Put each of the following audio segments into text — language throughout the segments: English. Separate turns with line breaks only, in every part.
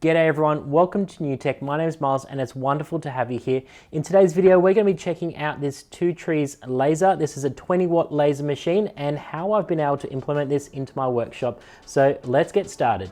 G'day everyone, welcome to New Tech. My name is Miles and it's wonderful to have you here. In today's video, we're going to be checking out this TwoTrees laser. This is a 20-watt laser machine and how I've been able to implement this into my workshop. So let's get started.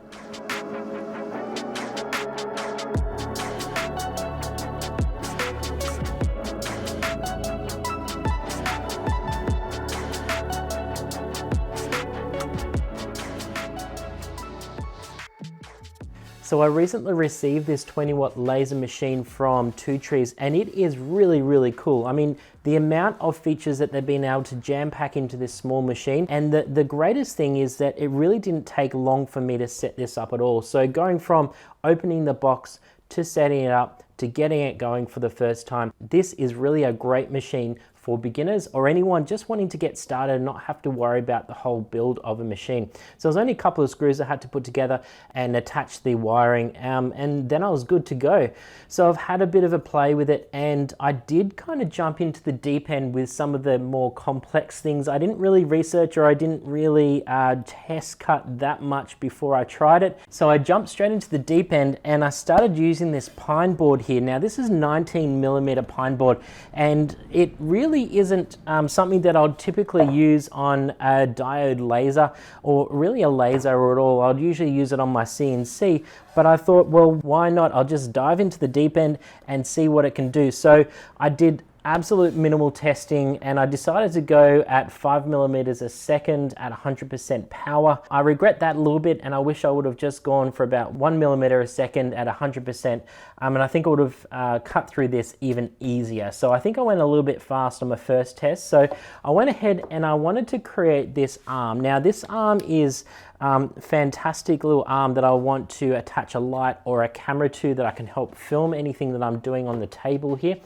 So I recently received this 20-watt laser machine from TwoTrees and it is really cool. I mean, the amount of features that they've been able to jam pack into this small machine, and the greatest thing is that it really didn't take long for me to set this up at all. So going from opening the box to setting it up to getting it going for the first time, this is really a great machine for beginners or anyone just wanting to get started and not have to worry about the whole build of a machine. So there's only a couple of screws I had to put together and attach the wiring, and then I was good to go. So I've had a bit of a play with it, and I did kind of jump into the deep end with some of the more complex things. I didn't really research, or I didn't really test cut that much before I tried it. So I jumped straight into the deep end and I started using this pine board here. Now this is 19mm pine board, and it really isn't something that I'd typically use on a diode laser, or really a laser at all. I'd usually use it on my CNC, but I thought, well, why not? I'll just dive into the deep end and see what it can do. So I did absolute minimal testing and I decided to go at 5mm a second at 100% power. I regret that a little bit, and I wish I would have just gone for about 1mm a second at 100%, and I think I would have cut through this even easier. So I think I went a little bit fast on my first test. So I went ahead and I wanted to create this arm. Now this arm is fantastic little arm that I want to attach a light or a camera to, that I can help film anything that I'm doing on the table here.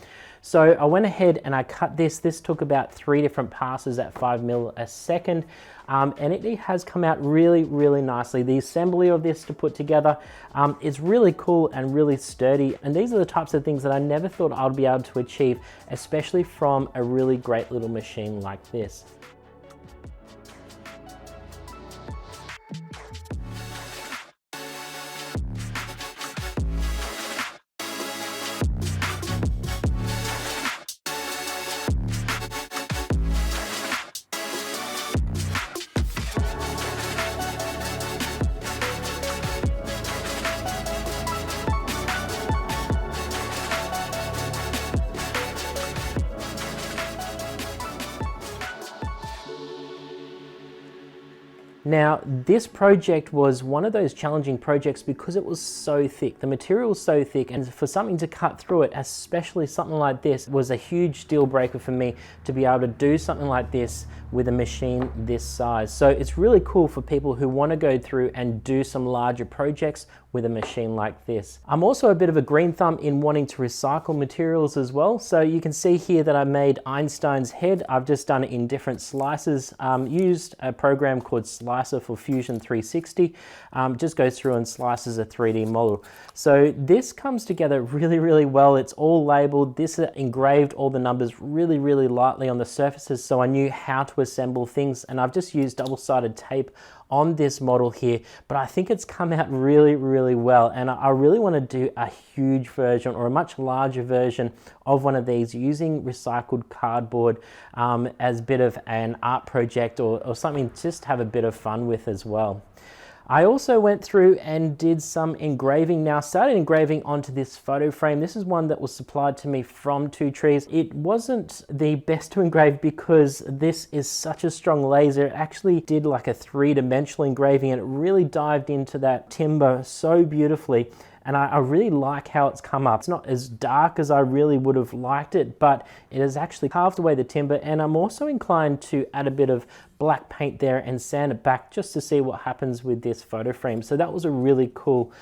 So I went ahead and I cut this. This took about 3 different passes at 5mm a second, and it has come out really nicely. The assembly of this to put together is really cool and really sturdy, and these are the types of things that I never thought I'd be able to achieve, especially from a really great little machine like this. Now, this project was one of those challenging projects because it was so thick. The material was so thick, and for something to cut through it, especially something like this, was a huge deal breaker for me to be able to do something like this with a machine this size. So it's really cool for people who want to go through and do some larger projects with a machine like this. I'm also a bit of a green thumb in wanting to recycle materials as well. So you can see here that I made Einstein's head. I've just done it in different slices. Used a program called Slicer for Fusion 360. Just goes through and slices a 3D model. So this comes together really well. It's all labeled. This engraved all the numbers really lightly on the surfaces, so I knew how to assemble things, and I've just used double-sided tape on this model here, but I think it's come out really well, and I really want to do a huge version or a much larger version of one of these using recycled cardboard as a bit of an art project or something just to have a bit of fun with as well. I also went through and did some engraving. Now I started engraving onto this photo frame. This is one that was supplied to me from TwoTrees. It wasn't the best to engrave because this is such a strong laser. It actually did like a 3-dimensional engraving, and it really dived into that timber so beautifully. And I really like how it's come up. It's not as dark as I really would have liked it, but it has actually carved away the timber, and I'm also inclined to add a bit of black paint there and sand it back just to see what happens with this photo frame. So that was a really cool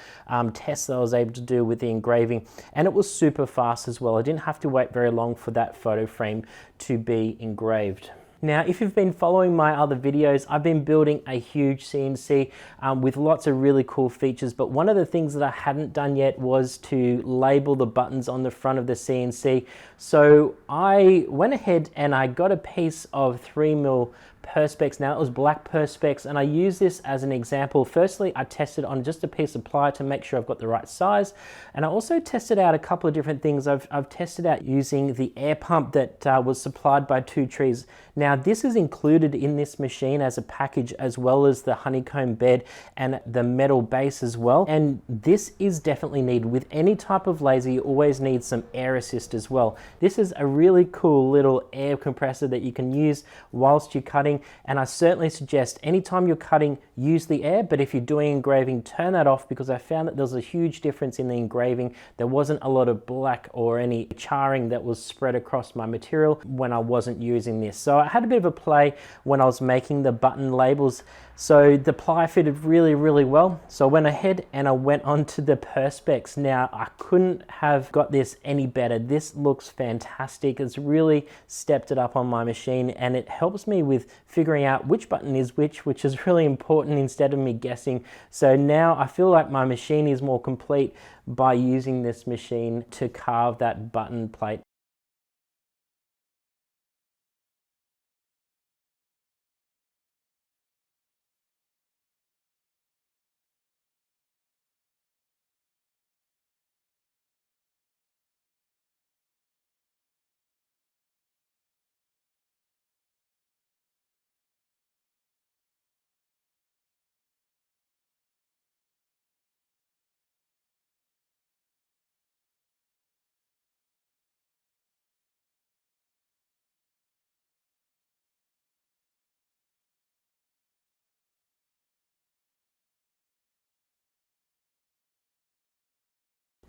test that I was able to do with the engraving, and it was super fast as well. I didn't have to wait very long for that photo frame to be engraved. Now, if you've been following my other videos, I've been building a huge CNC with lots of really cool features, but one of the things that I hadn't done yet was to label the buttons on the front of the CNC. So I went ahead and I got a piece of 3mm Perspex. Now it was black Perspex, and I use this as an example. Firstly, I tested on just a piece of ply to make sure I've got the right size, and I also tested out a couple of different things. I've tested out using the air pump that was supplied by TwoTrees. Now this is included in this machine as a package, as well as the honeycomb bed and the metal base as well, and this is definitely needed. With any type of laser, you always need some air assist as well. This is a really cool little air compressor that you can use whilst you're cutting, and I certainly suggest anytime you're cutting, use the air, but if you're doing engraving, turn that off, because I found that there's a huge difference in the engraving. There wasn't a lot of black or any charring that was spread across my material when I wasn't using this. So I had a bit of a play when I was making the button labels. So the ply fitted really, really well. So I went ahead and I went onto the Perspex. Now I couldn't have got this any better. This looks fantastic. It's really stepped it up on my machine, and it helps me with figuring out which button is which is really important instead of me guessing. So now I feel like my machine is more complete by using this machine to carve that button plate.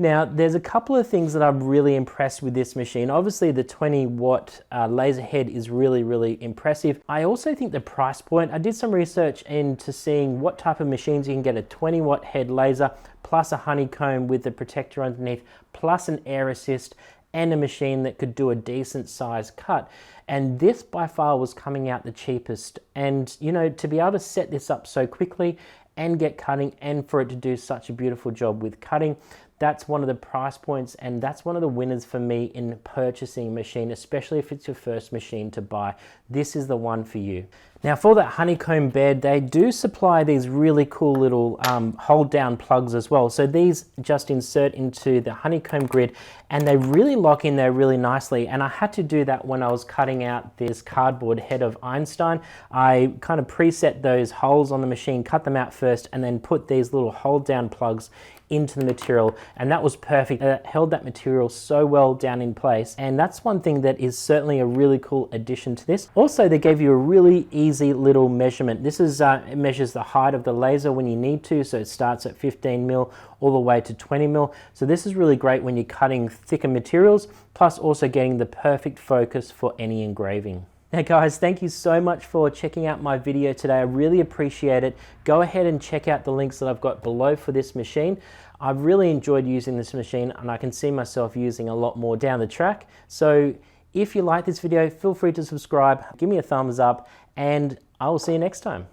Now, there's a couple of things that I'm really impressed with this machine. Obviously, the 20-watt laser head is really, really impressive. I also think the price point, I did some research into seeing what type of machines you can get a 20-watt head laser, plus a honeycomb with the protector underneath, plus an air assist, and a machine that could do a decent size cut. And this by far was coming out the cheapest. And you know, to be able to set this up so quickly and get cutting, and for it to do such a beautiful job with cutting, that's one of the price points, and that's one of the winners for me in purchasing a machine, especially if it's your first machine to buy. This is the one for you. Now for that honeycomb bed, they do supply these really cool little hold down plugs as well. So these just insert into the honeycomb grid, and they really lock in there really nicely. And I had to do that when I was cutting out this cardboard head of Einstein. I kind of preset those holes on the machine, cut them out first, and then put these little hold down plugs into the material, and that was perfect. It held that material so well down in place, and that's one thing that is certainly a really cool addition to this. Also, they gave you a really easy little measurement. This is it measures the height of the laser when you need to, so it starts at 15 mil all the way to 20 mil. So this is really great when you're cutting thicker materials, plus also getting the perfect focus for any engraving. Now guys, thank you so much for checking out my video today. I really appreciate it. Go ahead and check out the links that I've got below for this machine. I've really enjoyed using this machine, and I can see myself using a lot more down the track. So if you like this video, feel free to subscribe, give me a thumbs up, and I will see you next time.